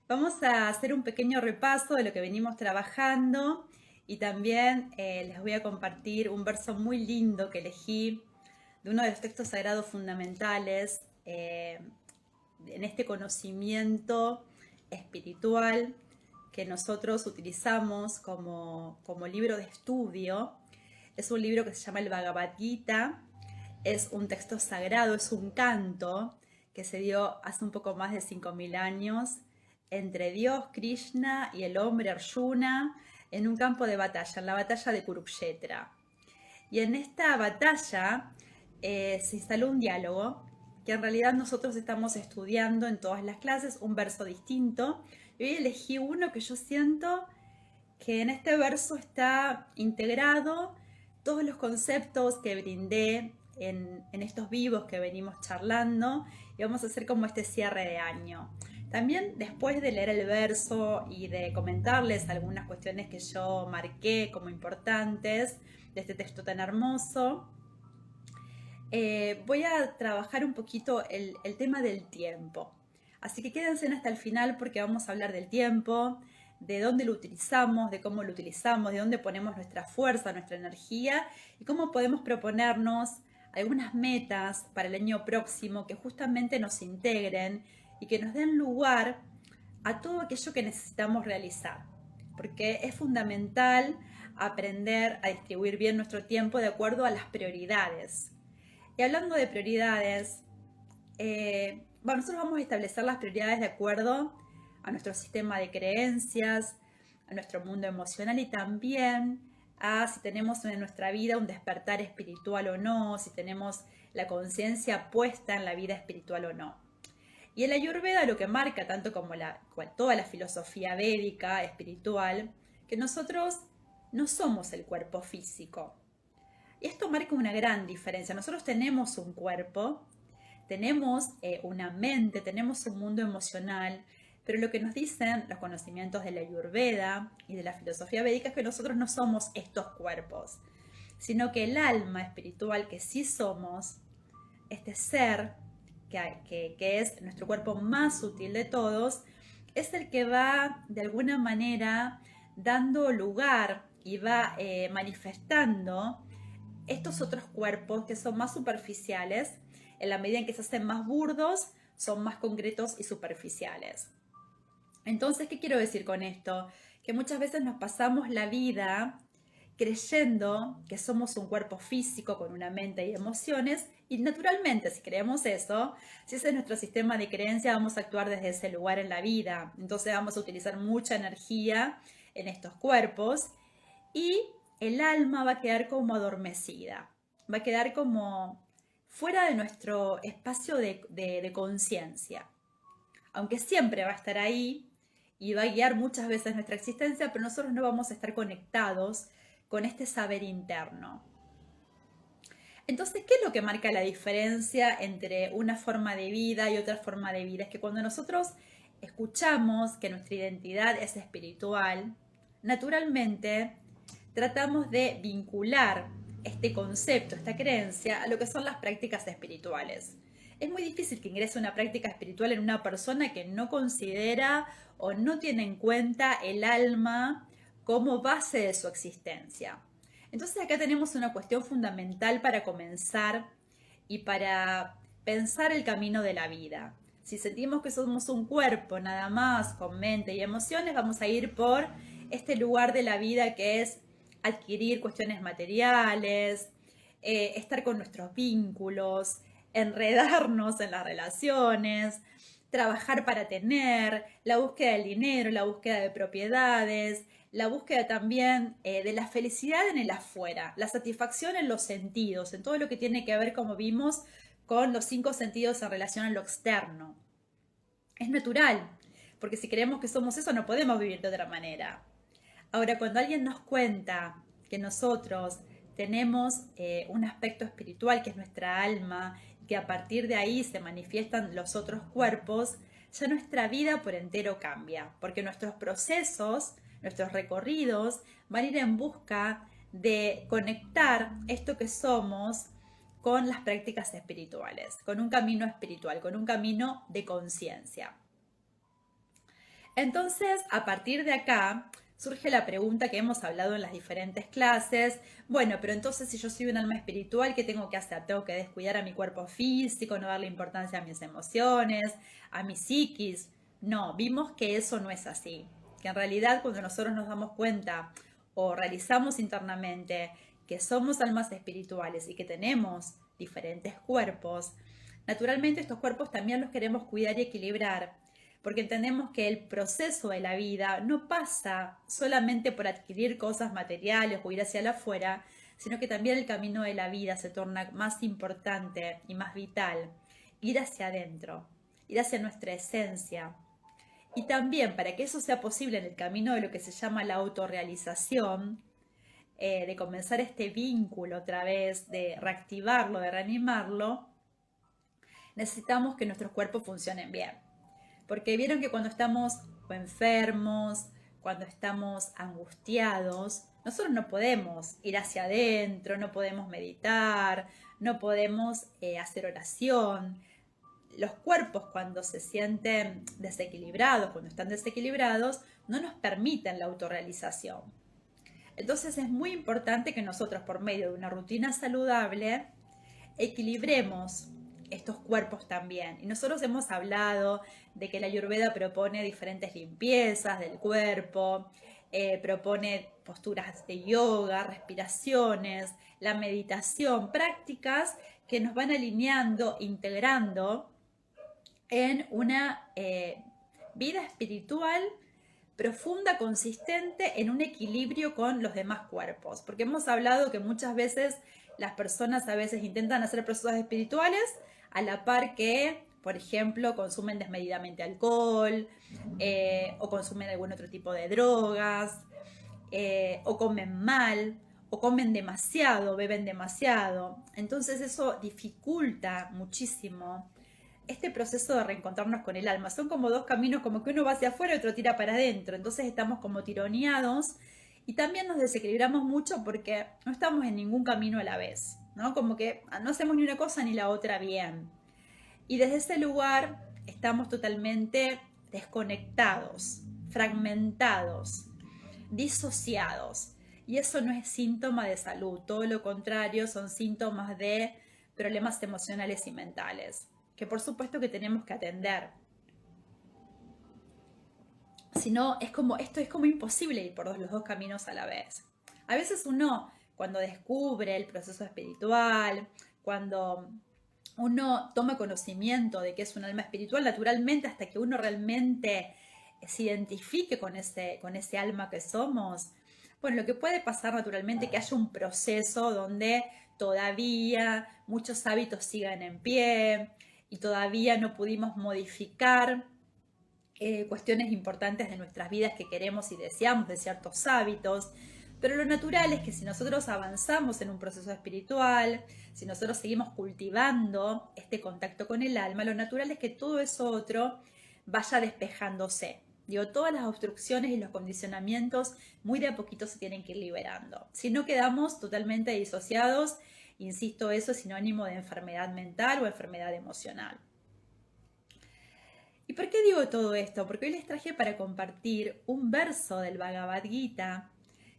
Vamos a hacer un pequeño repaso de lo que venimos trabajando y también les voy a compartir un verso muy lindo que elegí de uno de los textos sagrados fundamentales en este conocimiento espiritual que nosotros utilizamos como libro de estudio. Es un libro que se llama el Bhagavad Gita, es un texto sagrado, es un canto que se dio hace un poco más de 5.000 años entre Dios, Krishna y el hombre Arjuna en un campo de batalla, en la batalla de Kurukshetra. Y en esta batalla se instaló un diálogo que en realidad nosotros estamos estudiando en todas las clases, un verso distinto. Y hoy elegí uno que yo siento que en este verso está integrado todos los conceptos que brindé en estos vivos que venimos charlando y vamos a hacer como este cierre de año. También después de leer el verso y de comentarles algunas cuestiones que yo marqué como importantes de este texto tan hermoso, voy a trabajar un poquito el tema del tiempo. Así que quédense hasta el final porque vamos a hablar del tiempo, de dónde lo utilizamos, de cómo lo utilizamos, de dónde ponemos nuestra fuerza, nuestra energía y cómo podemos proponernos algunas metas para el año próximo que justamente nos integren y que nos den lugar a todo aquello que necesitamos realizar. Porque es fundamental aprender a distribuir bien nuestro tiempo de acuerdo a las prioridades. Y hablando de prioridades, bueno, nosotros vamos a establecer las prioridades de acuerdo a nuestro sistema de creencias, a nuestro mundo emocional y también a si tenemos en nuestra vida un despertar espiritual o no, si tenemos la conciencia puesta en la vida espiritual o no. Y el Ayurveda lo que marca, tanto como toda la filosofía védica, espiritual, que nosotros no somos el cuerpo físico. Y esto marca una gran diferencia. Nosotros tenemos un cuerpo, tenemos una mente, tenemos un mundo emocional, pero lo que nos dicen los conocimientos de la Ayurveda y de la filosofía védica es que nosotros no somos estos cuerpos, sino que el alma espiritual que sí somos, este ser que es nuestro cuerpo más sutil de todos, es el que va de alguna manera dando lugar y va manifestando estos otros cuerpos que son más superficiales, en la medida en que se hacen más burdos, son más concretos y superficiales. Entonces, ¿qué quiero decir con esto? Que muchas veces nos pasamos la vida creyendo que somos un cuerpo físico con una mente y emociones y naturalmente si creemos eso, si ese es nuestro sistema de creencia, vamos a actuar desde ese lugar en la vida. Entonces vamos a utilizar mucha energía en estos cuerpos y el alma va a quedar como adormecida, va a quedar como fuera de nuestro espacio de conciencia, aunque siempre va a estar ahí y va a guiar muchas veces nuestra existencia, pero nosotros no vamos a estar conectados con este saber interno. Entonces, ¿qué es lo que marca la diferencia entre una forma de vida y otra forma de vida? Es que cuando nosotros escuchamos que nuestra identidad es espiritual, naturalmente tratamos de vincular este concepto, esta creencia, a lo que son las prácticas espirituales. Es muy difícil que ingrese una práctica espiritual en una persona que no considera o no tiene en cuenta el alma como base de su existencia. Entonces acá tenemos una cuestión fundamental para comenzar y para pensar el camino de la vida. Si sentimos que somos un cuerpo nada más con mente y emociones, vamos a ir por este lugar de la vida que es adquirir cuestiones materiales, estar con nuestros vínculos, enredarnos en las relaciones, trabajar para tener, la búsqueda del dinero, la búsqueda de propiedades, la búsqueda también de la felicidad en el afuera, la satisfacción en los sentidos, en todo lo que tiene que ver, como vimos, con los 5 sentidos en relación a lo externo. Es natural, porque si creemos que somos eso no podemos vivir de otra manera. Ahora, cuando alguien nos cuenta que nosotros tenemos un aspecto espiritual que es nuestra alma y que a partir de ahí se manifiestan los otros cuerpos, ya nuestra vida por entero cambia, porque nuestros procesos, nuestros recorridos van a ir en busca de conectar esto que somos con las prácticas espirituales, con un camino espiritual, con un camino de conciencia. Entonces, a partir de acá, surge la pregunta que hemos hablado en las diferentes clases. Bueno, pero entonces si yo soy un alma espiritual, ¿qué tengo que hacer? ¿Tengo que descuidar a mi cuerpo físico, no darle importancia a mis emociones, a mi psiquis? No, vimos que eso no es así. Que en realidad cuando nosotros nos damos cuenta o realizamos internamente que somos almas espirituales y que tenemos diferentes cuerpos, naturalmente estos cuerpos también los queremos cuidar y equilibrar, porque entendemos que el proceso de la vida no pasa solamente por adquirir cosas materiales o ir hacia el afuera, sino que también el camino de la vida se torna más importante y más vital. Ir hacia adentro, ir hacia nuestra esencia. Y también para que eso sea posible en el camino de lo que se llama la autorrealización, de comenzar este vínculo otra vez, de reactivarlo, de reanimarlo, necesitamos que nuestros cuerpos funcionen bien. Porque vieron que cuando estamos enfermos, cuando estamos angustiados, nosotros no podemos ir hacia adentro, no podemos meditar, no podemos hacer oración. Los cuerpos cuando se sienten desequilibrados, cuando están desequilibrados, no nos permiten la autorrealización. Entonces es muy importante que nosotros por medio de una rutina saludable equilibremos estos cuerpos también. Y nosotros hemos hablado de que la Ayurveda propone diferentes limpiezas del cuerpo, propone posturas de yoga, respiraciones, la meditación, prácticas que nos van alineando, integrando en una vida espiritual profunda, consistente, en un equilibrio con los demás cuerpos. Porque hemos hablado que muchas veces las personas a veces intentan hacer procesos espirituales a la par que, por ejemplo, consumen desmedidamente alcohol, o consumen algún otro tipo de drogas, o comen mal, o comen demasiado, beben demasiado. Entonces eso dificulta muchísimo este proceso de reencontrarnos con el alma. Son como dos caminos, como que uno va hacia afuera y otro tira para adentro. Entonces estamos como tironeados y también nos desequilibramos mucho porque no estamos en ningún camino a la vez, ¿no? Como que no hacemos ni una cosa ni la otra bien. Y desde ese lugar estamos totalmente desconectados, fragmentados, disociados. Y eso no es síntoma de salud, todo lo contrario, son síntomas de problemas emocionales y mentales, que por supuesto que tenemos que atender. Si no, esto es como imposible ir por los dos caminos a la vez. A veces uno, cuando descubre el proceso espiritual, cuando uno toma conocimiento de que es un alma espiritual, naturalmente, hasta que uno realmente se identifique con ese alma que somos, bueno, lo que puede pasar naturalmente es que haya un proceso donde todavía muchos hábitos sigan en pie y todavía no pudimos modificar cuestiones importantes de nuestras vidas que queremos y deseamos, de ciertos hábitos. Pero lo natural es que si nosotros avanzamos en un proceso espiritual, si nosotros seguimos cultivando este contacto con el alma, lo natural es que todo eso otro vaya despejándose. Digo, todas las obstrucciones y los condicionamientos muy de a poquito se tienen que ir liberando. Si no quedamos totalmente disociados, insisto, eso es sinónimo de enfermedad mental o enfermedad emocional. ¿Y por qué digo todo esto? Porque hoy les traje para compartir un verso del Bhagavad Gita,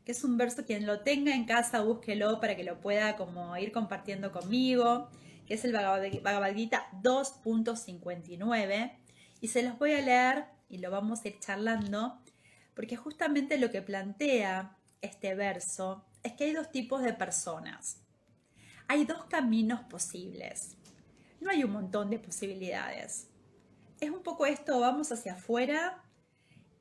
que es un verso, quien lo tenga en casa, búsquelo para que lo pueda como ir compartiendo conmigo, que es el Bhagavad Gita 2.59, y se los voy a leer y lo vamos a ir charlando, porque justamente lo que plantea este verso es que hay dos tipos de personas. Hay dos caminos posibles. No hay un montón de posibilidades. Es un poco esto, vamos hacia afuera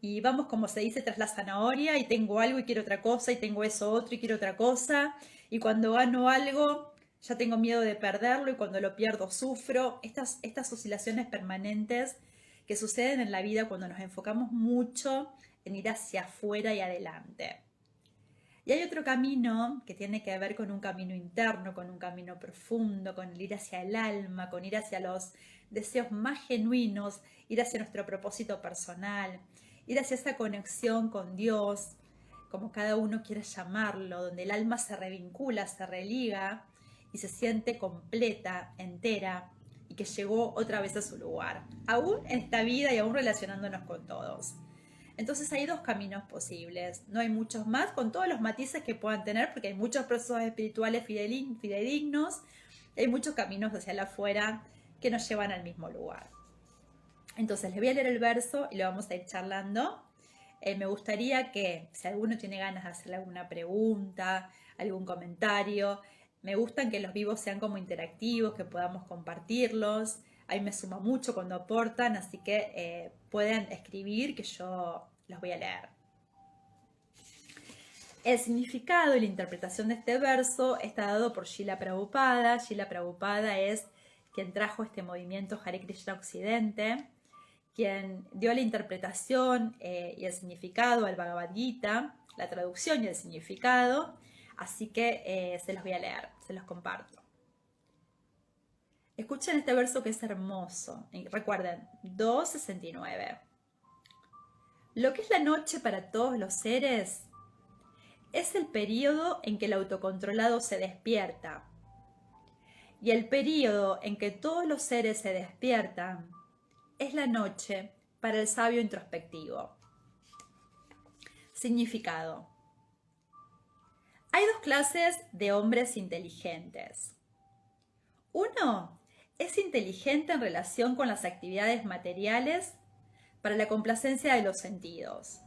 y vamos, como se dice, tras la zanahoria, y tengo algo y quiero otra cosa, y tengo eso otro y quiero otra cosa, y cuando gano algo ya tengo miedo de perderlo, y cuando lo pierdo sufro. Estas oscilaciones permanentes que suceden en la vida cuando nos enfocamos mucho en ir hacia afuera y adelante. Y hay otro camino que tiene que ver con un camino interno, con un camino profundo, con el ir hacia el alma, con ir hacia los deseos más genuinos, ir hacia nuestro propósito personal, ir hacia esa conexión con Dios, como cada uno quiera llamarlo, donde el alma se revincula, se religa y se siente completa, entera, y que llegó otra vez a su lugar, aún en esta vida y aún relacionándonos con todos. Entonces hay dos caminos posibles, no hay muchos más, con todos los matices que puedan tener, porque hay muchos procesos espirituales fidedignos, hay muchos caminos hacia el afuera que nos llevan al mismo lugar. Entonces les voy a leer el verso y lo vamos a ir charlando. Me gustaría que, si alguno tiene ganas de hacerle alguna pregunta, algún comentario, me gustan que los vivos sean como interactivos, que podamos compartirlos. A mí me suma mucho cuando aportan, así que pueden escribir que yo los voy a leer. El significado y la interpretación de este verso está dado por Srila Prabhupada. Srila Prabhupada es quien trajo este movimiento Hare Krishna Occidente, quien dio la interpretación y el significado al Bhagavad Gita, la traducción y el significado, así que se los voy a leer, se los comparto. Escuchen este verso que es hermoso. Y recuerden, 2.69. Lo que es la noche para todos los seres es el periodo en que el autocontrolado se despierta. Y el periodo en que todos los seres se despiertan es la noche para el sabio introspectivo. Significado. Hay dos clases de hombres inteligentes. Uno es inteligente en relación con las actividades materiales para la complacencia de los sentidos.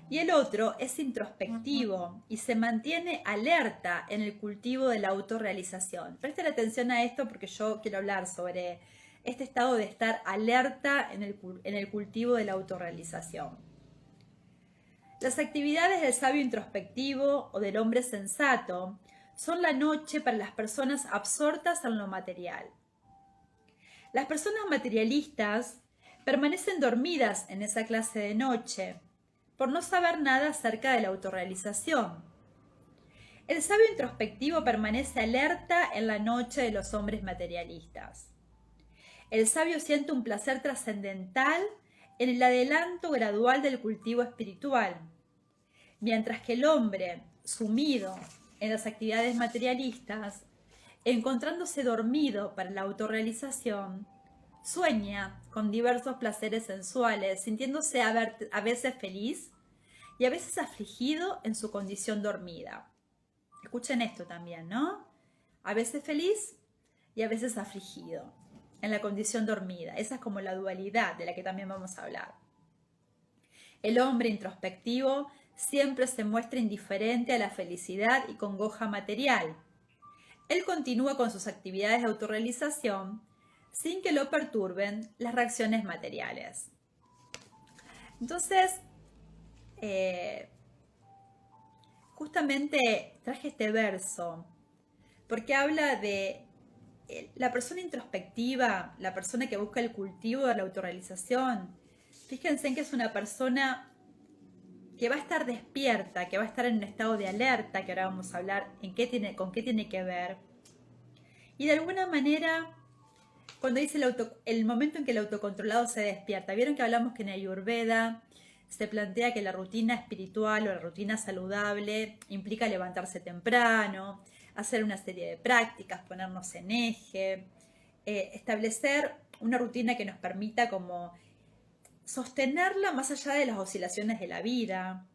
Y el otro es introspectivo y se mantiene alerta en el cultivo de la autorrealización. Presten atención a esto porque yo quiero hablar sobre este estado de estar alerta en el cultivo de la autorrealización. Las actividades del sabio introspectivo o del hombre sensato son la noche para las personas absortas en lo material. Las personas materialistas permanecen dormidas en esa clase de noche por no saber nada acerca de la autorrealización. El sabio introspectivo permanece alerta en la noche de los hombres materialistas. El sabio siente un placer trascendental en el adelanto gradual del cultivo espiritual, mientras que el hombre, sumido en las actividades materialistas, encontrándose dormido para la autorrealización, sueña con diversos placeres sensuales, sintiéndose a veces feliz y a veces afligido en su condición dormida. Escuchen esto también, ¿no? A veces feliz y a veces afligido en la condición dormida. Esa es como la dualidad de la que también vamos a hablar. El hombre introspectivo siempre se muestra indiferente a la felicidad y congoja material. Él continúa con sus actividades de autorrealización sin que lo perturben las reacciones materiales. Entonces, justamente traje este verso porque habla de la persona introspectiva, la persona que busca el cultivo de la autorrealización. Fíjense en que es una persona que va a estar despierta, que va a estar en un estado de alerta, que ahora vamos a hablar con qué tiene que ver. Y de alguna manera, cuando dice el momento en que el autocontrolado se despierta, vieron que hablamos que en Ayurveda se plantea que la rutina espiritual o la rutina saludable implica levantarse temprano, hacer una serie de prácticas, ponernos en eje, establecer una rutina que nos permita como sostenerla más allá de las oscilaciones de la vida,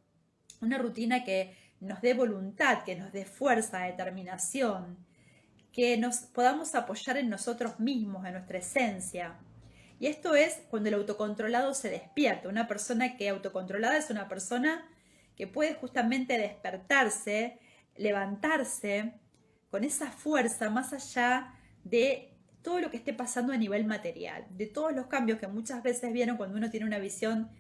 una rutina que nos dé voluntad, que nos dé fuerza, determinación, que nos podamos apoyar en nosotros mismos, en nuestra esencia. Y esto es cuando el autocontrolado se despierta. Una persona que autocontrolada es una persona que puede justamente despertarse, levantarse con esa fuerza más allá de todo lo que esté pasando a nivel material, de todos los cambios que muchas veces vieron cuando uno tiene una visión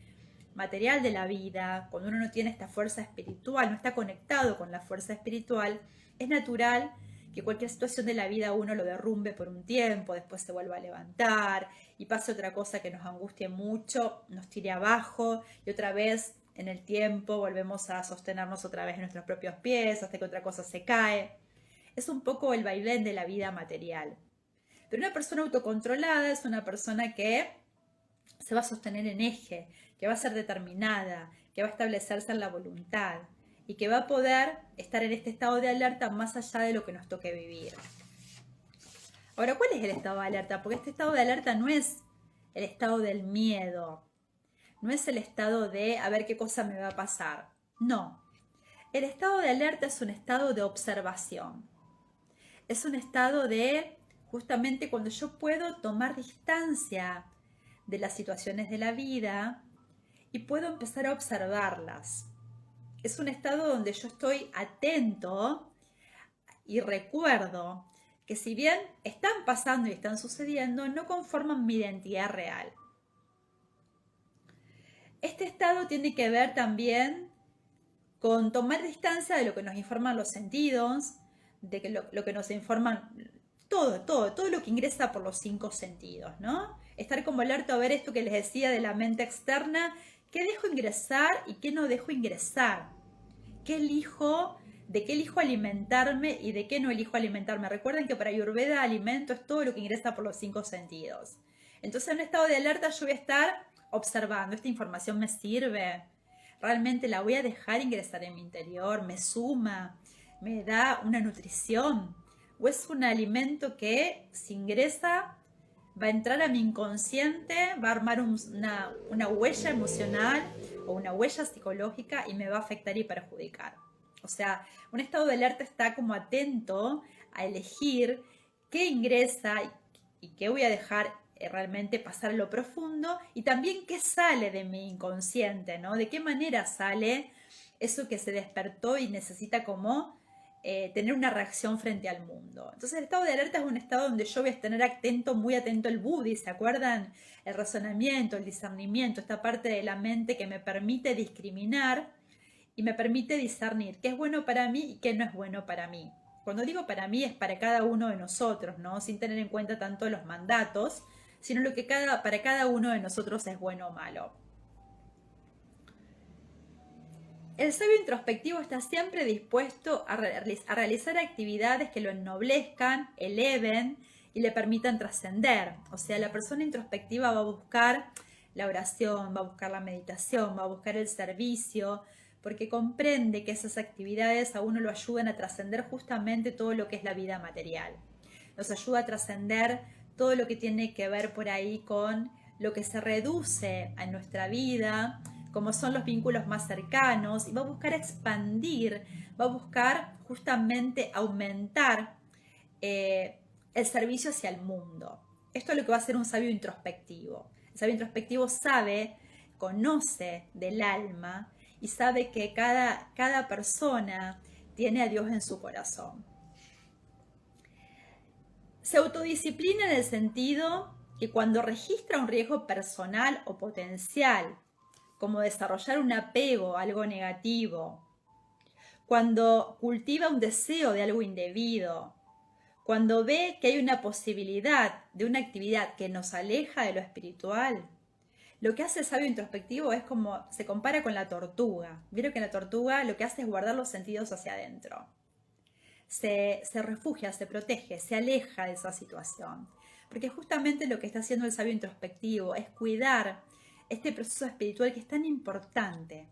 material de la vida, cuando uno no tiene esta fuerza espiritual, no está conectado con la fuerza espiritual, es natural que cualquier situación de la vida uno lo derrumbe por un tiempo, después se vuelva a levantar y pase otra cosa que nos angustie mucho, nos tire abajo y otra vez en el tiempo volvemos a sostenernos otra vez en nuestros propios pies hasta que otra cosa se cae. Es un poco el vaivén de la vida material. Pero una persona autocontrolada es una persona que se va a sostener en eje, que va a ser determinada, que va a establecerse en la voluntad y que va a poder estar en este estado de alerta más allá de lo que nos toque vivir. Ahora, ¿cuál es el estado de alerta? Porque este estado de alerta no es el estado del miedo. no es el estado de a ver qué cosa me va a pasar. No, el estado de alerta es un estado de observación. Es un estado de justamente cuando yo puedo tomar distancia de las situaciones de la vida y puedo empezar a observarlas. Es un estado donde yo estoy atento y recuerdo que si bien están pasando y están sucediendo, no conforman mi identidad real. Este estado tiene que ver también con tomar distancia de lo que nos informan los sentidos, de que lo que nos informan todo lo que ingresa por los 5 sentidos, ¿no? Estar como alerta a ver esto que les decía de la mente externa, qué dejo ingresar y qué no dejo ingresar, qué elijo, de qué elijo alimentarme y de qué no elijo alimentarme. Recuerden que para Ayurveda alimento es todo lo que ingresa por los 5 sentidos. Entonces en un estado de alerta yo voy a estar observando, ¿esta información me sirve? ¿Realmente la voy a dejar ingresar en mi interior? ¿Me suma? ¿Me da una nutrición? ¿O es un alimento que si ingresa va a entrar a mi inconsciente, va a armar una huella emocional o una huella psicológica y me va a afectar y perjudicar? O sea, un estado de alerta está como atento a elegir qué ingresa y qué voy a dejar realmente pasar a lo profundo y también qué sale de mi inconsciente, ¿no? De qué manera sale eso que se despertó y necesita como tener una reacción frente al mundo. Entonces el estado de alerta es un estado donde yo voy a estar atento, muy atento al Buddhi, ¿se acuerdan? El razonamiento, el discernimiento, esta parte de la mente que me permite discriminar y me permite discernir qué es bueno para mí y qué no es bueno para mí. Cuando digo para mí es para cada uno de nosotros, ¿no? Sin tener en cuenta tanto los mandatos, sino lo que para cada uno de nosotros es bueno o malo. El sabio introspectivo está siempre dispuesto a realizar actividades que lo ennoblezcan, eleven y le permitan trascender. O sea, la persona introspectiva va a buscar la oración, va a buscar la meditación, va a buscar el servicio, porque comprende que esas actividades a uno lo ayudan a trascender justamente todo lo que es la vida material. Nos ayuda a trascender todo lo que tiene que ver por ahí con lo que se reduce a nuestra vida, como son los vínculos más cercanos, y va a buscar expandir, va a buscar justamente aumentar el servicio hacia el mundo. Esto es lo que va a hacer un sabio introspectivo. El sabio introspectivo sabe, conoce del alma y sabe que cada persona tiene a Dios en su corazón. Se autodisciplina en el sentido que cuando registra un riesgo personal o potencial, como desarrollar un apego a algo negativo, cuando cultiva un deseo de algo indebido, cuando ve que hay una posibilidad de una actividad que nos aleja de lo espiritual, lo que hace el sabio introspectivo es como se compara con la tortuga. Vieron que la tortuga lo que hace es guardar los sentidos hacia adentro. Se refugia, se protege, se aleja de esa situación. Porque justamente lo que está haciendo el sabio introspectivo es cuidar este proceso espiritual que es tan importante,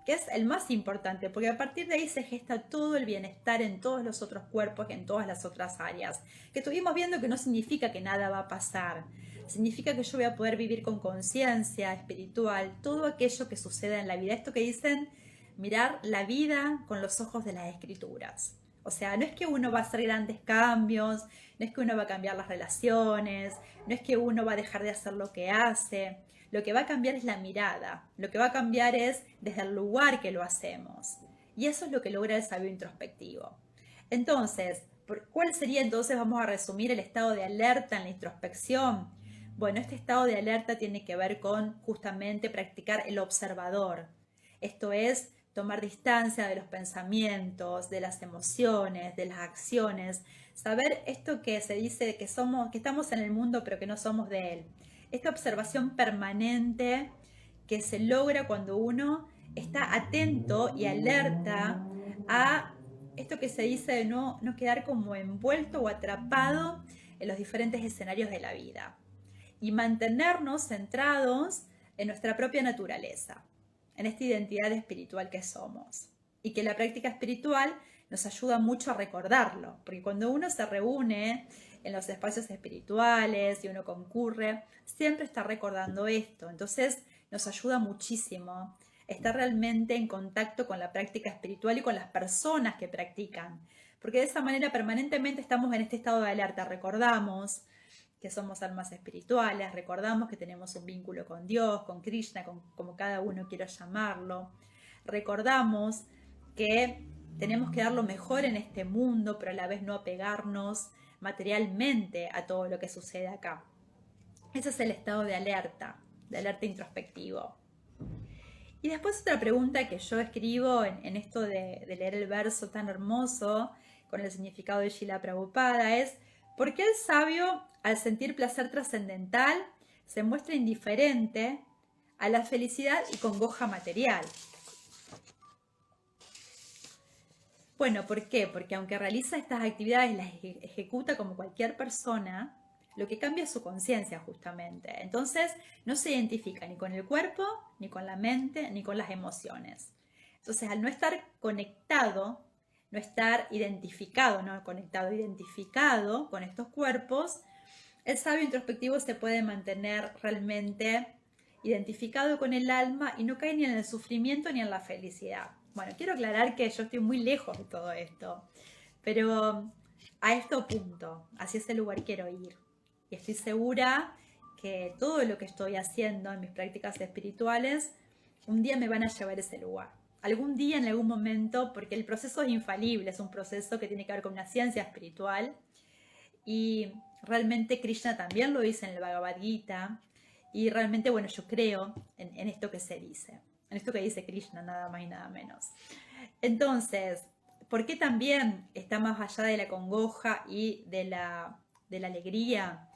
que es el más importante, porque a partir de ahí se gesta todo el bienestar en todos los otros cuerpos, en todas las otras áreas. Que estuvimos viendo que no significa que nada va a pasar, significa que yo voy a poder vivir con conciencia espiritual todo aquello que suceda en la vida. Esto que dicen, mirar la vida con los ojos de las escrituras. O sea, no es que uno va a hacer grandes cambios, no es que uno va a cambiar las relaciones, no es que uno va a dejar de hacer lo que hace. Lo que va a cambiar es la mirada, lo que va a cambiar es desde el lugar que lo hacemos. Y eso es lo que logra el sabio introspectivo. Entonces, ¿cuál sería entonces, vamos a resumir, el estado de alerta en la introspección? Bueno, este estado de alerta tiene que ver con justamente practicar el observador. Esto es tomar distancia de los pensamientos, de las emociones, de las acciones, saber esto que se dice que estamos en el mundo pero que no somos de él. Esta observación permanente que se logra cuando uno está atento y alerta a esto que se dice de no quedar como envuelto o atrapado en los diferentes escenarios de la vida y mantenernos centrados en nuestra propia naturaleza, en esta identidad espiritual que somos, y que la práctica espiritual nos ayuda mucho a recordarlo, porque cuando uno se reúne en los espacios espirituales y uno concurre, siempre está recordando esto. Entonces nos ayuda muchísimo estar realmente en contacto con la práctica espiritual y con las personas que practican, porque de esa manera permanentemente estamos en este estado de alerta. Recordamos que somos almas espirituales, recordamos que tenemos un vínculo con Dios, con Krishna, como cada uno quiera llamarlo. Recordamos que tenemos que dar lo mejor en este mundo, pero a la vez no apegarnos materialmente a todo lo que sucede acá. Ese es el estado de alerta introspectivo. Y después otra pregunta que yo escribo en esto de leer el verso tan hermoso con el significado de Srila Prabhupada es: ¿por qué el sabio, al sentir placer trascendental, se muestra indiferente a la felicidad y congoja material? Bueno, ¿por qué? Porque aunque realiza estas actividades, las ejecuta como cualquier persona, lo que cambia es su conciencia justamente. Entonces no se identifica ni con el cuerpo, ni con la mente, ni con las emociones. Entonces, al no estar conectado, no estar identificado, no conectado, identificado con estos cuerpos, el sabio introspectivo se puede mantener realmente identificado con el alma y no cae ni en el sufrimiento ni en la felicidad. Bueno, quiero aclarar que yo estoy muy lejos de todo esto, pero a este punto, hacia ese lugar quiero ir. Y estoy segura que todo lo que estoy haciendo en mis prácticas espirituales, un día me van a llevar a ese lugar. Algún día, en algún momento, porque el proceso es infalible, es un proceso que tiene que ver con una ciencia espiritual. Y realmente Krishna también lo dice en el Bhagavad Gita. Y realmente, bueno, yo creo en esto que se dice, en esto que dice Krishna, nada más y nada menos. Entonces, ¿por qué también está más allá de la congoja y de la alegría?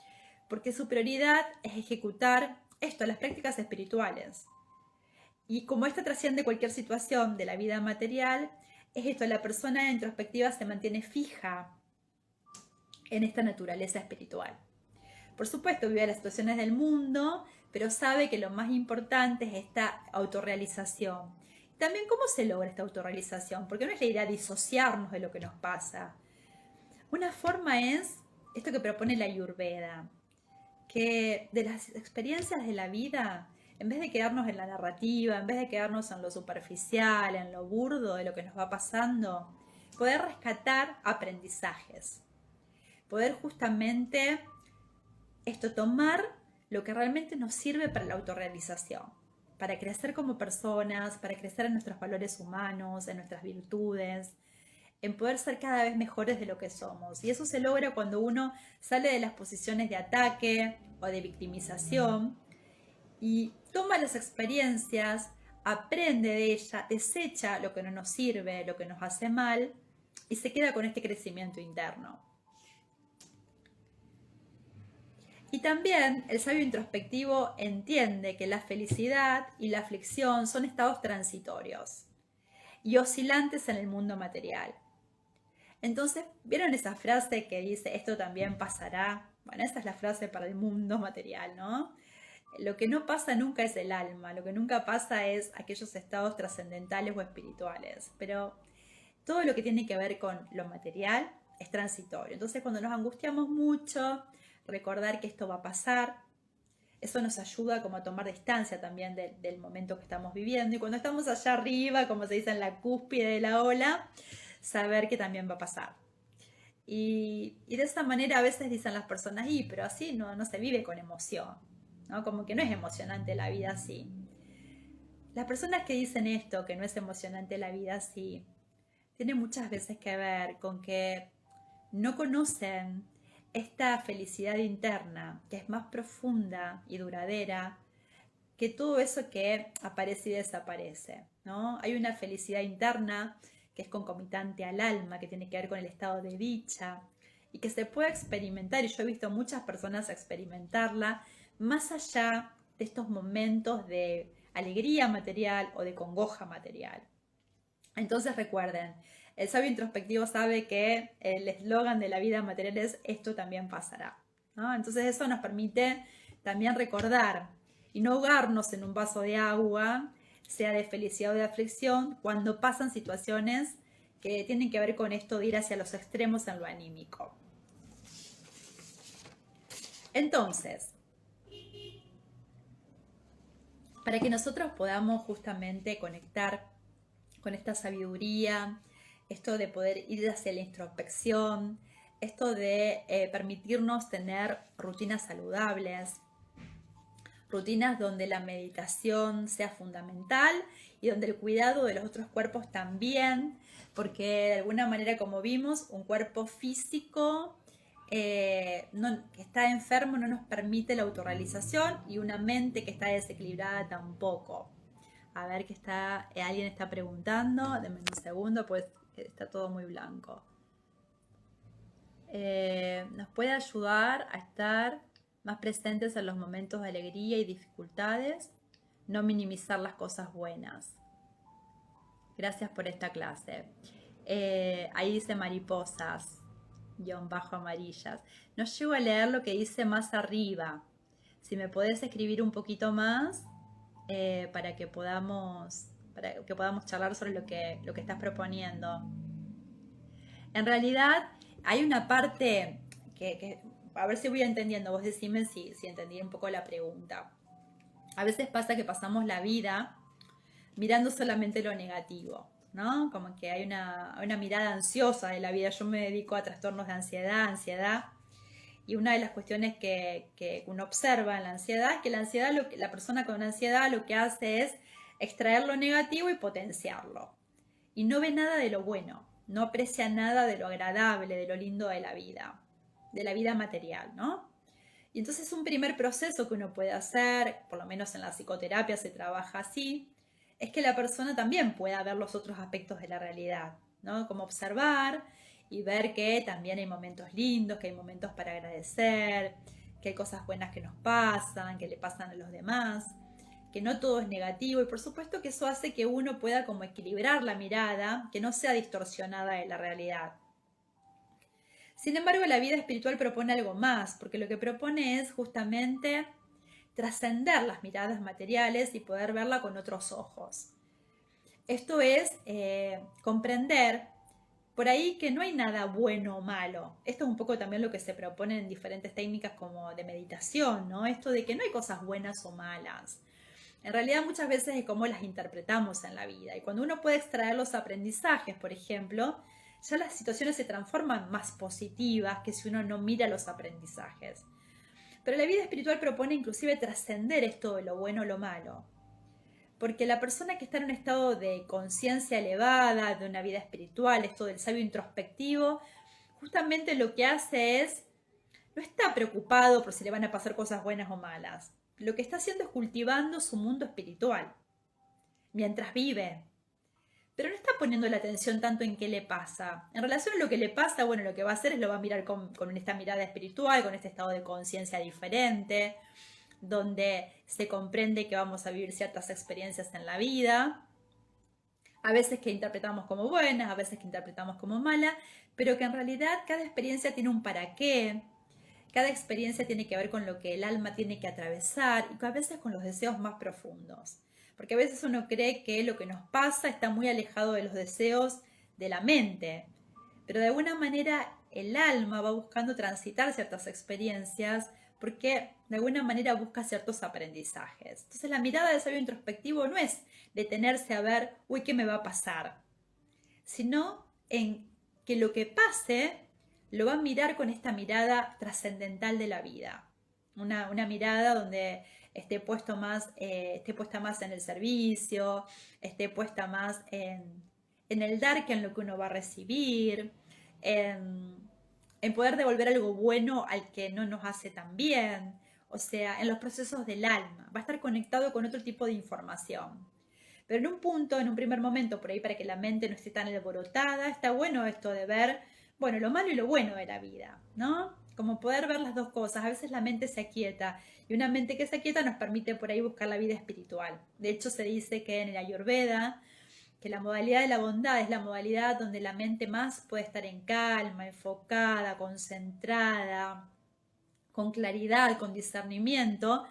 Porque su prioridad es ejecutar esto, las prácticas espirituales. Y como esta trasciende cualquier situación de la vida material, es esto: la persona introspectiva se mantiene fija en esta naturaleza espiritual. Por supuesto, vive las situaciones del mundo, pero sabe que lo más importante es esta autorrealización. También, ¿cómo se logra esta autorrealización? Porque no es la idea de disociarnos de lo que nos pasa. Una forma es esto que propone la Ayurveda, que de las experiencias de la vida, en vez de quedarnos en la narrativa, en vez de quedarnos en lo superficial, en lo burdo de lo que nos va pasando, poder rescatar aprendizajes, poder justamente tomar lo que realmente nos sirve para la autorrealización, para crecer como personas, para crecer en nuestros valores humanos, en nuestras virtudes, en poder ser cada vez mejores de lo que somos. Y eso se logra cuando uno sale de las posiciones de ataque o de victimización y toma las experiencias, aprende de ellas, desecha lo que no nos sirve, lo que nos hace mal, y se queda con este crecimiento interno. Y también el sabio introspectivo entiende que la felicidad y la aflicción son estados transitorios y oscilantes en el mundo material. Entonces, ¿vieron esa frase que dice esto también pasará? Bueno, esa es la frase para el mundo material, ¿no? Lo que no pasa nunca es el alma, lo que nunca pasa es aquellos estados trascendentales o espirituales, pero todo lo que tiene que ver con lo material es transitorio. Entonces, cuando nos angustiamos mucho, recordar que esto va a pasar, eso nos ayuda como a tomar distancia también del momento que estamos viviendo. Y cuando estamos allá arriba, como se dice, en la cúspide de la ola, saber que también va a pasar. Y de esa manera a veces dicen las personas, pero así no se vive con emoción, ¿no? Como que no es emocionante la vida así. Las personas que dicen esto, que no es emocionante la vida así, tiene muchas veces que ver con que no conocen esta felicidad interna, que es más profunda y duradera que todo eso que aparece y desaparece, ¿no? Hay una felicidad interna que es concomitante al alma, que tiene que ver con el estado de dicha y que se puede experimentar, y yo he visto muchas personas experimentarla más allá de estos momentos de alegría material o de congoja material. Entonces recuerden, el sabio introspectivo sabe que el eslogan de la vida material es esto también pasará, ¿no? Entonces eso nos permite también recordar y no ahogarnos en un vaso de agua, sea de felicidad o de aflicción, cuando pasan situaciones que tienen que ver con esto de ir hacia los extremos en lo anímico. Entonces, para que nosotros podamos justamente conectar con esta sabiduría, esto de poder ir hacia la introspección, esto de permitirnos tener rutinas saludables, rutinas donde la meditación sea fundamental y donde el cuidado de los otros cuerpos también, porque de alguna manera, como vimos, un cuerpo físico que está enfermo no nos permite la autorrealización, y una mente que está desequilibrada tampoco. A ver que alguien está preguntando, denme un segundo, pues está todo muy blanco. Nos puede ayudar a estar más presentes en los momentos de alegría y dificultades, no minimizar las cosas buenas. Gracias por esta clase. Ahí dice mariposas, _amarillas. No llego a leer lo que dice más arriba. Si me podés escribir un poquito más para que podamos charlar sobre lo que estás proponiendo. En realidad hay una parte que a ver si voy entendiendo, vos decime si entendí un poco la pregunta. A veces pasa que pasamos la vida mirando solamente lo negativo, ¿no? Como que hay una mirada ansiosa de la vida. Yo me dedico a trastornos de ansiedad, y una de las cuestiones que uno observa en la ansiedad es que la persona con ansiedad lo que hace es extraer lo negativo y potenciarlo. Y no ve nada de lo bueno, no aprecia nada de lo agradable, de lo lindo de la vida material, ¿no? Y entonces un primer proceso que uno puede hacer, por lo menos en la psicoterapia se trabaja así, es que la persona también pueda ver los otros aspectos de la realidad, ¿no? Como observar y ver que también hay momentos lindos, que hay momentos para agradecer, que hay cosas buenas que nos pasan, que le pasan a los demás, que no todo es negativo, y por supuesto que eso hace que uno pueda como equilibrar la mirada, que no sea distorsionada de la realidad. Sin embargo, la vida espiritual propone algo más, porque lo que propone es justamente trascender las miradas materiales y poder verla con otros ojos. Esto es comprender por ahí que no hay nada bueno o malo. Esto es un poco también lo que se propone en diferentes técnicas como de meditación, ¿no? Esto de que no hay cosas buenas o malas. En realidad muchas veces es cómo las interpretamos en la vida. Y cuando uno puede extraer los aprendizajes, por ejemplo, ya las situaciones se transforman más positivas que si uno no mira los aprendizajes. Pero la vida espiritual propone inclusive trascender esto de lo bueno o lo malo. Porque la persona que está en un estado de conciencia elevada, de una vida espiritual, esto del sabio introspectivo, justamente lo que hace es, no está preocupado por si le van a pasar cosas buenas o malas. Lo que está haciendo es cultivando su mundo espiritual, mientras vive. Pero no está poniendo la atención tanto en qué le pasa. En relación a lo que le pasa, bueno, lo que va a hacer es lo va a mirar con esta mirada espiritual, con este estado de conciencia diferente, donde se comprende que vamos a vivir ciertas experiencias en la vida, a veces que interpretamos como buenas, a veces que interpretamos como malas, pero que en realidad cada experiencia tiene un para qué, cada experiencia tiene que ver con lo que el alma tiene que atravesar, y a veces con los deseos más profundos. Porque a veces uno cree que lo que nos pasa está muy alejado de los deseos de la mente, pero de alguna manera el alma va buscando transitar ciertas experiencias porque de alguna manera busca ciertos aprendizajes. Entonces la mirada del sabio introspectivo no es detenerse a ver, uy, ¿qué me va a pasar? Sino en que lo que pase lo va a mirar con esta mirada trascendental de la vida. Una mirada donde esté puesta más en el servicio, esté puesta más en el dar que en lo que uno va a recibir, en poder devolver algo bueno al que no nos hace tan bien, o sea, en los procesos del alma. Va a estar conectado con otro tipo de información. Pero en un punto, en un primer momento, por ahí para que la mente no esté tan alborotada, está bueno esto de ver, bueno, lo malo y lo bueno de la vida, ¿no? Como poder ver las dos cosas. A veces la mente se aquieta, y una mente que se aquieta nos permite por ahí buscar la vida espiritual. De hecho, se dice que en el Ayurveda, que la modalidad de la bondad es la modalidad donde la mente más puede estar en calma, enfocada, concentrada, con claridad, con discernimiento.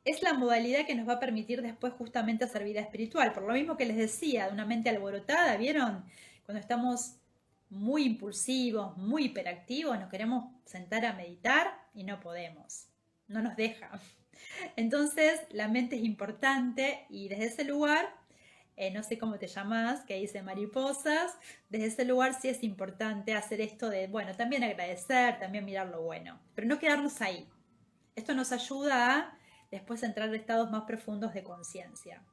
Es la modalidad que nos va a permitir después justamente hacer vida espiritual. Por lo mismo que les decía, de una mente alborotada, ¿vieron? Cuando estamos muy impulsivos, muy hiperactivos, nos queremos sentar a meditar y no podemos. No nos deja. Entonces, la mente es importante y desde ese lugar, no sé cómo te llamas, que dice mariposas, desde ese lugar sí es importante hacer esto de, bueno, también agradecer, también mirar lo bueno, pero no quedarnos ahí. Esto nos ayuda a después entrar en estados más profundos de conciencia.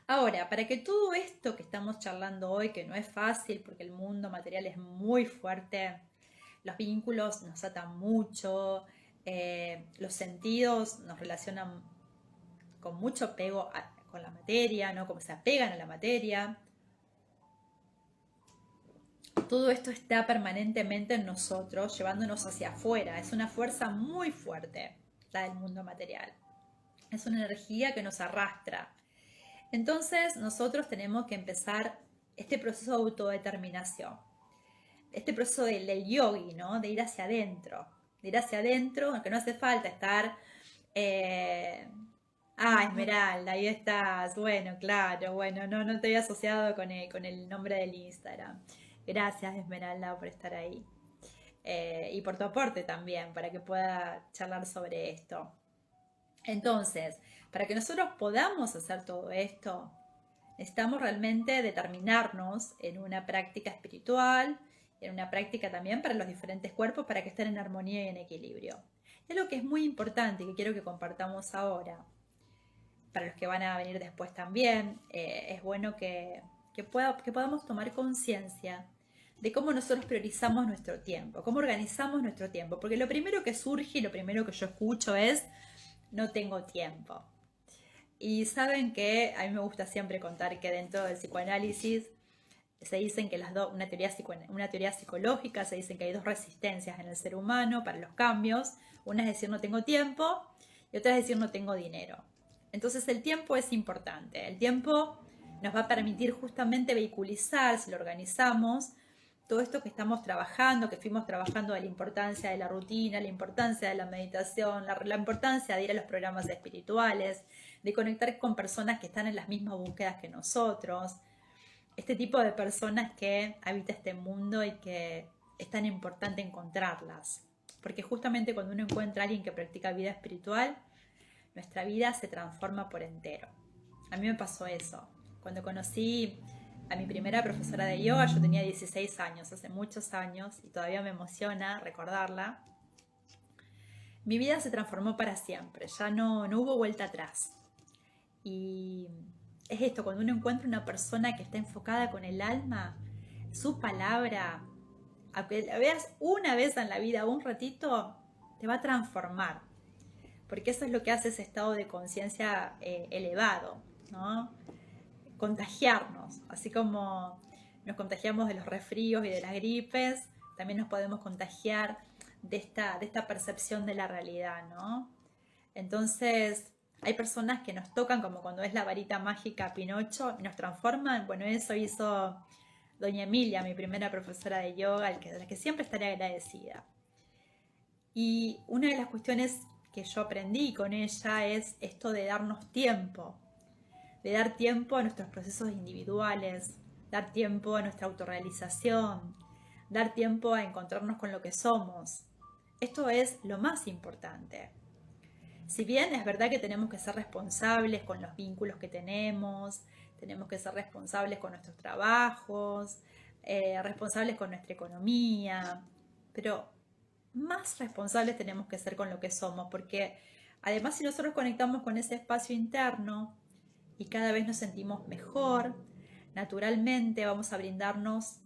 Ahora, para que todo esto que estamos charlando hoy, que no es fácil porque el mundo material es muy fuerte, los vínculos nos atan mucho, los sentidos nos relacionan con mucho apego con la materia, ¿no? Como se apegan a la materia. Todo esto está permanentemente en nosotros, llevándonos hacia afuera. Es una fuerza muy fuerte, la del mundo material. Es una energía que nos arrastra. Entonces nosotros tenemos que empezar este proceso de autodeterminación, este proceso del yogi, ¿no? De ir hacia adentro, aunque no hace falta estar... Esmeralda, ahí estás. Bueno, claro, bueno, no te había asociado con el nombre del Instagram. Gracias, Esmeralda, por estar ahí. Y por tu aporte también, para que pueda charlar sobre esto. Entonces, para que nosotros podamos hacer todo esto, necesitamos realmente determinarnos en una práctica espiritual, en una práctica también para los diferentes cuerpos, para que estén en armonía y en equilibrio. Es lo que es muy importante y que quiero que compartamos ahora. Para los que van a venir después también, es bueno que podamos tomar conciencia de cómo nosotros priorizamos nuestro tiempo, cómo organizamos nuestro tiempo, porque lo primero que surge y lo primero que yo escucho es no tengo tiempo. Y saben que a mí me gusta siempre contar que dentro del psicoanálisis se dicen que una teoría psicológica, se dicen que hay dos resistencias en el ser humano para los cambios. Una es decir no tengo tiempo y otra es decir no tengo dinero. Entonces el tiempo es importante. El tiempo nos va a permitir justamente vehiculizar, si lo organizamos, todo esto que estamos trabajando, que fuimos trabajando de la importancia de la rutina, la importancia de la meditación, la importancia de ir a los programas espirituales, de conectar con personas que están en las mismas búsquedas que nosotros. Este tipo de personas que habita este mundo y que es tan importante encontrarlas. Porque justamente cuando uno encuentra a alguien que practica vida espiritual, nuestra vida se transforma por entero. A mí me pasó eso. Cuando conocí a mi primera profesora de yoga, yo tenía 16 años, hace muchos años, y todavía me emociona recordarla. Mi vida se transformó para siempre, ya no hubo vuelta atrás. Y es esto, cuando uno encuentra una persona que está enfocada con el alma, su palabra, aunque la veas una vez en la vida, un ratito, te va a transformar. Porque eso es lo que hace ese estado de conciencia elevado, ¿no? Contagiarnos, así como nos contagiamos de los resfríos y de las gripes, también nos podemos contagiar de esta percepción de la realidad, ¿no? Entonces, hay personas que nos tocan como cuando es la varita mágica Pinocho y nos transforman. Bueno, eso hizo doña Emilia, mi primera profesora de yoga, de la que siempre estaré agradecida. Y una de las cuestiones que yo aprendí con ella es esto de darnos tiempo, de dar tiempo a nuestros procesos individuales, dar tiempo a nuestra autorrealización, dar tiempo a encontrarnos con lo que somos. Esto es lo más importante. Si bien es verdad que tenemos que ser responsables con los vínculos que tenemos que ser responsables con nuestros trabajos, responsables con nuestra economía, pero más responsables tenemos que ser con lo que somos, porque además si nosotros conectamos con ese espacio interno y cada vez nos sentimos mejor, naturalmente vamos a brindarnos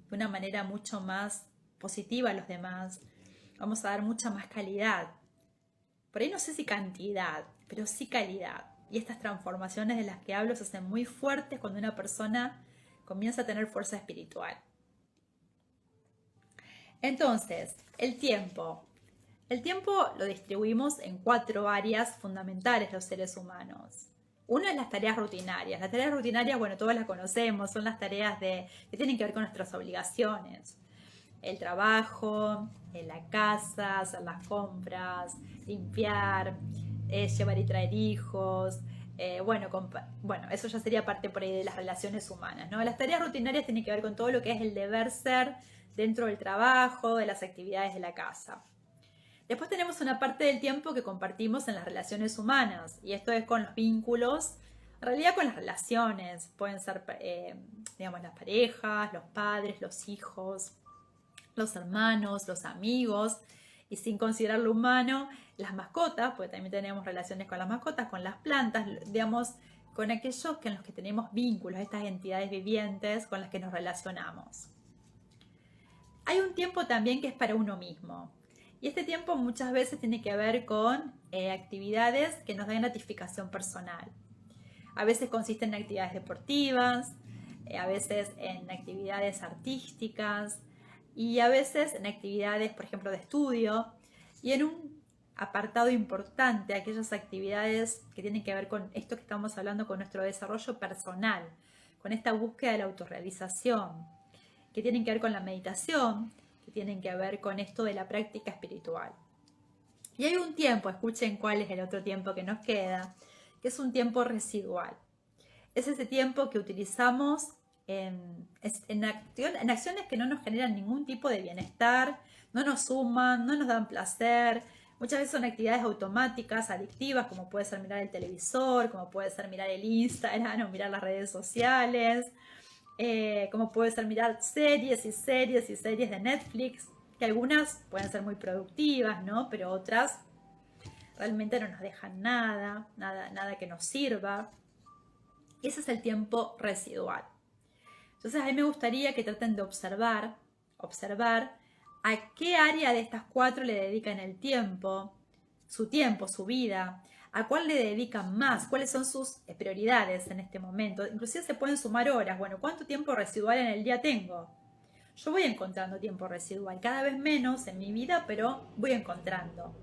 de una manera mucho más positiva a los demás, vamos a dar mucha más calidad. Por ahí no sé si cantidad, pero sí calidad. Y estas transformaciones de las que hablo se hacen muy fuertes cuando una persona comienza a tener fuerza espiritual. Entonces, el tiempo. El tiempo lo distribuimos en 4 áreas fundamentales los seres humanos. Una es las tareas rutinarias. Las tareas rutinarias, bueno, todas las conocemos, son las tareas que tienen que ver con nuestras obligaciones. El trabajo, la casa, hacer las compras, limpiar, llevar y traer hijos. Bueno, eso ya sería parte por ahí de las relaciones humanas, ¿no? Las tareas rutinarias tienen que ver con todo lo que es el deber ser dentro del trabajo, de las actividades de la casa. Después tenemos una parte del tiempo que compartimos en las relaciones humanas, y esto es con los vínculos, en realidad con las relaciones, pueden ser, digamos, las parejas, los padres, los hijos, los hermanos, los amigos, y sin considerar lo humano, las mascotas, porque también tenemos relaciones con las mascotas, con las plantas, digamos, con aquellos en los que tenemos vínculos, estas entidades vivientes con las que nos relacionamos. Hay un tiempo también que es para uno mismo. Y este tiempo muchas veces tiene que ver con actividades que nos dan gratificación personal. A veces consiste en actividades deportivas, a veces en actividades artísticas y a veces en actividades, por ejemplo, de estudio. Y en un apartado importante, aquellas actividades que tienen que ver con esto que estamos hablando, con nuestro desarrollo personal, con esta búsqueda de la autorrealización, que tienen que ver con la meditación, que tienen que ver con esto de la práctica espiritual. Y hay un tiempo, escuchen cuál es el otro tiempo que nos queda, que es un tiempo residual. Es ese tiempo que utilizamos en acciones que no nos generan ningún tipo de bienestar, no nos suman, no nos dan placer. Muchas veces son actividades automáticas, adictivas, como puede ser mirar el televisor, como puede ser mirar el Instagram o mirar las redes sociales, como puede ser mirar series y series y series de Netflix, que algunas pueden ser muy productivas, ¿no? Pero otras realmente no nos dejan nada que nos sirva. Ese es el tiempo residual. Entonces a mí me gustaría que traten de observar a qué área de estas 4 le dedican el tiempo, su vida, a cuál le dedican más, cuáles son sus prioridades en este momento. Inclusive se pueden sumar horas. Bueno, ¿cuánto tiempo residual en el día tengo? Yo voy encontrando tiempo residual, cada vez menos en mi vida, pero voy encontrando.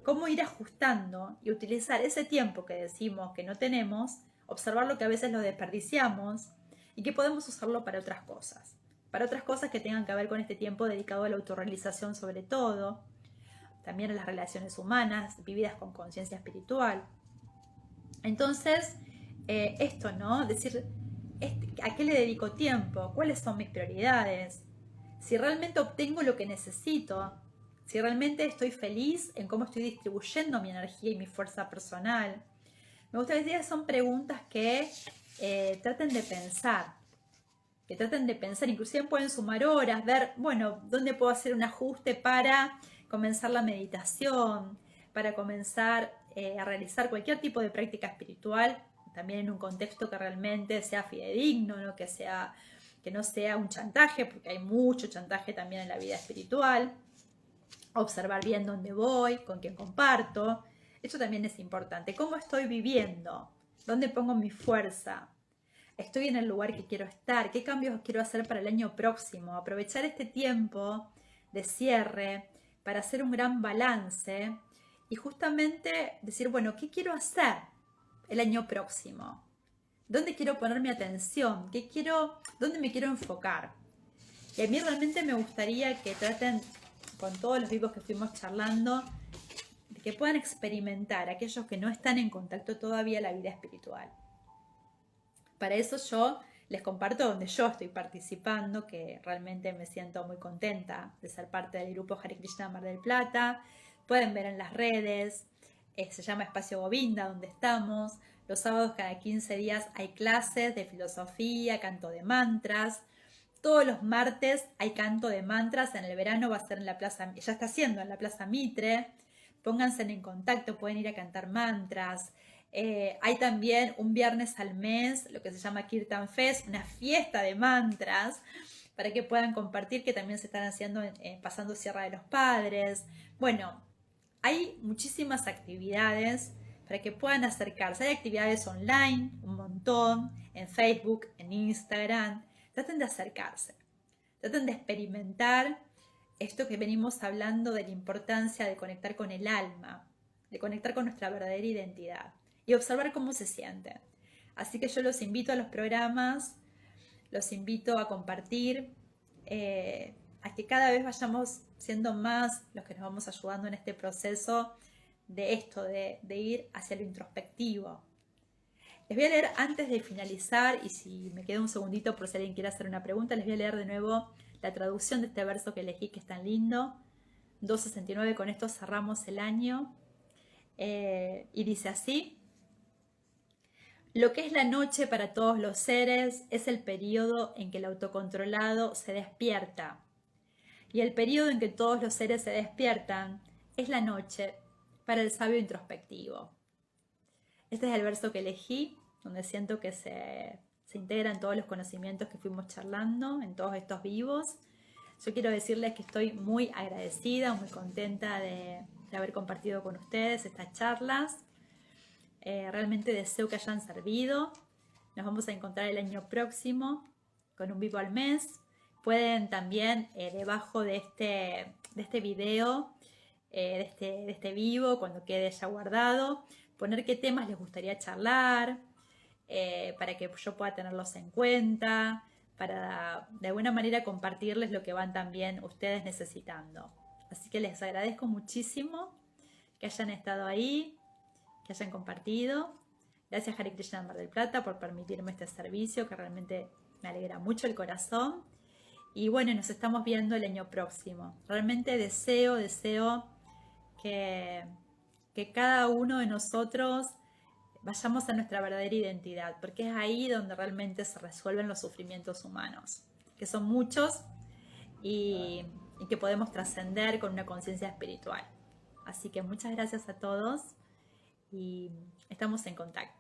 ¿Cómo ir ajustando y utilizar ese tiempo que decimos que no tenemos, observar lo que a veces lo desperdiciamos y que podemos usarlo para otras cosas? Para otras cosas que tengan que ver con este tiempo dedicado a la autorrealización sobre todo, también a las relaciones humanas, vividas con conciencia espiritual. Entonces, esto, ¿no? Decir, ¿a qué le dedico tiempo? ¿Cuáles son mis prioridades? Si realmente obtengo lo que necesito, si realmente estoy feliz en cómo estoy distribuyendo mi energía y mi fuerza personal. Me gustaría decir que son preguntas que traten de pensar, inclusive pueden sumar horas, ver, bueno, dónde puedo hacer un ajuste para comenzar la meditación, para comenzar a realizar cualquier tipo de práctica espiritual, también en un contexto que realmente sea fidedigno, ¿no? Que no sea un chantaje, porque hay mucho chantaje también en la vida espiritual. Observar bien dónde voy, con quién comparto. Eso también es importante. ¿Cómo estoy viviendo? ¿Dónde pongo mi fuerza? ¿Estoy en el lugar que quiero estar? ¿Qué cambios quiero hacer para el año próximo? Aprovechar este tiempo de cierre para hacer un gran balance y justamente decir, bueno, ¿qué quiero hacer el año próximo? ¿Dónde quiero poner mi atención? ¿Dónde me quiero enfocar? Y a mí realmente me gustaría que traten, con todos los vivos que fuimos charlando, de que puedan experimentar aquellos que no están en contacto todavía la vida espiritual. Para eso yo les comparto donde yo estoy participando, que realmente me siento muy contenta de ser parte del grupo Hare Krishna Mar del Plata. Pueden ver en las redes, se llama Espacio Govinda, donde estamos. Los sábados cada 15 días hay clases de filosofía, canto de mantras. Todos los martes hay canto de mantras. En el verano va a ser en la plaza, ya está haciendo en la Plaza Mitre. Pónganse en contacto, pueden ir a cantar mantras. Hay también un viernes al mes lo que se llama Kirtan Fest, una fiesta de mantras para que puedan compartir, que también se están haciendo pasando Sierra de los Padres. Bueno, hay muchísimas actividades para que puedan acercarse. Hay actividades online, un montón, en Facebook, en Instagram. Traten de acercarse, traten de experimentar esto que venimos hablando de la importancia de conectar con el alma, de conectar con nuestra verdadera identidad y observar cómo se sienten. Así que yo los invito a los programas, los invito a compartir, a que cada vez vayamos siendo más los que nos vamos ayudando en este proceso de esto, de ir hacia lo introspectivo. Les voy a leer antes de finalizar, y si me queda un segundito por si alguien quiere hacer una pregunta, les voy a leer de nuevo la traducción de este verso que elegí, que es tan lindo. 269, con esto cerramos el año. Y dice así: lo que es la noche para todos los seres es el periodo en que el autocontrolado se despierta. Y el periodo en que todos los seres se despiertan es la noche para el sabio introspectivo. Este es el verso que elegí, donde siento que se integran todos los conocimientos que fuimos charlando en todos estos vivos. Yo quiero decirles que estoy muy agradecida, muy contenta de haber compartido con ustedes estas charlas. Realmente deseo que hayan servido. Nos vamos a encontrar el año próximo con un vivo al mes. Pueden también debajo de este video, de este vivo, cuando quede ya guardado, poner qué temas les gustaría charlar, para que yo pueda tenerlos en cuenta, para de alguna manera compartirles lo que van también ustedes necesitando. Así que les agradezco muchísimo que hayan estado ahí, que hayan compartido. Gracias Hare Krishna Mar del Plata por permitirme este servicio, que realmente me alegra mucho el corazón. Y bueno, nos estamos viendo el año próximo. Realmente deseo que cada uno de nosotros vayamos a nuestra verdadera identidad, porque es ahí donde realmente se resuelven los sufrimientos humanos, que son muchos y que podemos trascender con una conciencia espiritual. Así que muchas gracias a todos y estamos en contacto.